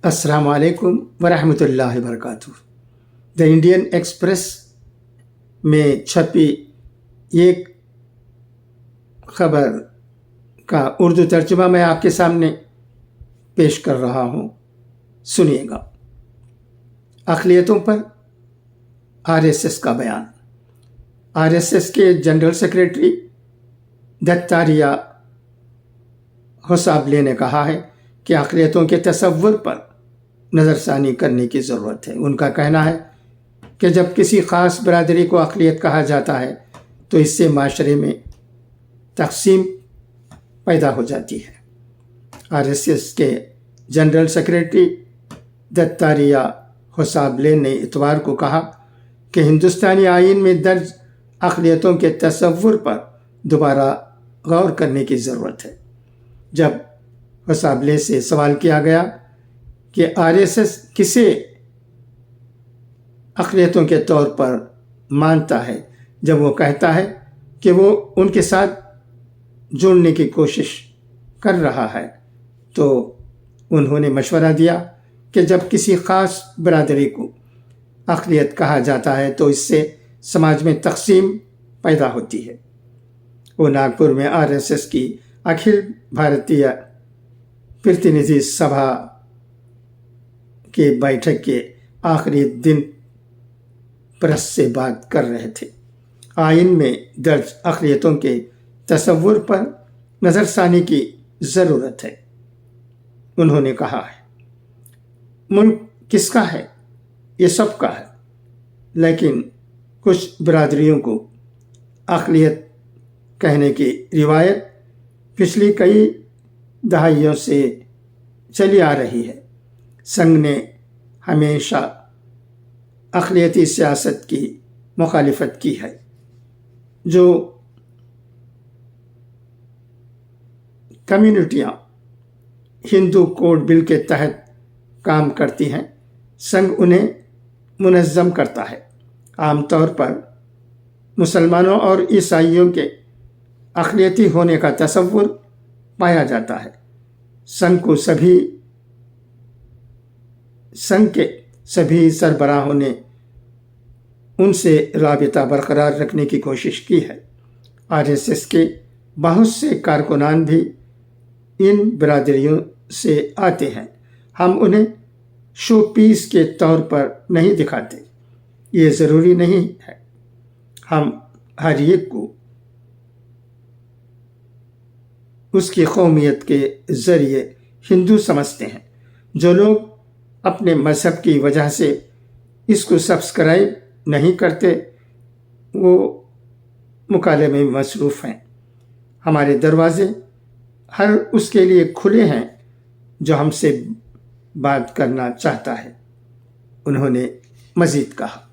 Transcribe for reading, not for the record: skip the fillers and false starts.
السلام علیکم ورحمۃ اللہ وبرکاتہ۔ دا انڈین ایکسپریس میں چھپی ایک خبر کا اردو ترجمہ میں آپ کے سامنے پیش کر رہا ہوں، سنیے گا۔ اقلیتوں پر RSS کا بیان۔ RSS کے جنرل سیکریٹری دتاریہ ہوسابلے نے کہا ہے کہ اقلیتوں کے تصور پر نظر ثانی کرنے کی ضرورت ہے۔ ان کا کہنا ہے کہ جب کسی خاص برادری کو اقلیت کہا جاتا ہے تو اس سے معاشرے میں تقسیم پیدا ہو جاتی ہے۔ RSS کے جنرل سیکریٹری دتاریہ ہوسابلے نے اتوار کو کہا کہ ہندوستانی آئین میں درج اقلیتوں کے تصور پر دوبارہ غور کرنے کی ضرورت ہے۔ جب ہوسابلے سے سوال کیا گیا کہ RSS کسے اقلیتوں کے طور پر مانتا ہے جب وہ کہتا ہے کہ وہ ان کے ساتھ جڑنے کی کوشش کر رہا ہے، تو انہوں نے مشورہ دیا کہ جب کسی خاص برادری کو اقلیت کہا جاتا ہے تو اس سے سماج میں تقسیم پیدا ہوتی ہے۔ وہ ناگپور میں RSS کی اکھل بھارتیہ پرتیندھی سبھا کے بیٹھک کے آخری دن پریس سے بات کر رہے تھے۔ آئین میں درج اقلیتوں کے تصور پر نظر ثانی کی ضرورت ہے۔ انہوں نے کہا ہے، ملک کس کا ہے؟ یہ سب کا ہے، لیکن کچھ برادریوں کو اقلیت کہنے کی روایت پچھلی کئی دہائیوں سے چلی آ رہی ہے۔ سنگھ نے ہمیشہ اقلیتی سیاست کی مخالفت کی ہے، جو کمیونٹیاں ہندو کوڈ بل کے تحت کام کرتی ہیں، سنگھ انہیں منظم کرتا ہے۔ عام طور پر مسلمانوں اور عیسائیوں کے اقلیتی ہونے کا تصور پایا جاتا ہے۔ سنگھ کے سبھی سربراہوں نے ان سے رابطہ برقرار رکھنے کی کوشش کی ہے۔ RSS کے بہت سے کارکنان بھی ان برادریوں سے آتے ہیں۔ ہم انہیں شو پیس کے طور پر نہیں دکھاتے، یہ ضروری نہیں ہے۔ ہم ہر ایک کو اس کی قومیت کے ذریعے ہندو سمجھتے ہیں۔ جو لوگ اپنے مذہب کی وجہ سے اس کو سبسکرائب نہیں کرتے وہ مکالمے میں مصروف ہیں۔ ہمارے دروازے ہر اس کے لیے کھلے ہیں جو ہم سے بات کرنا چاہتا ہے، انہوں نے مزید کہا۔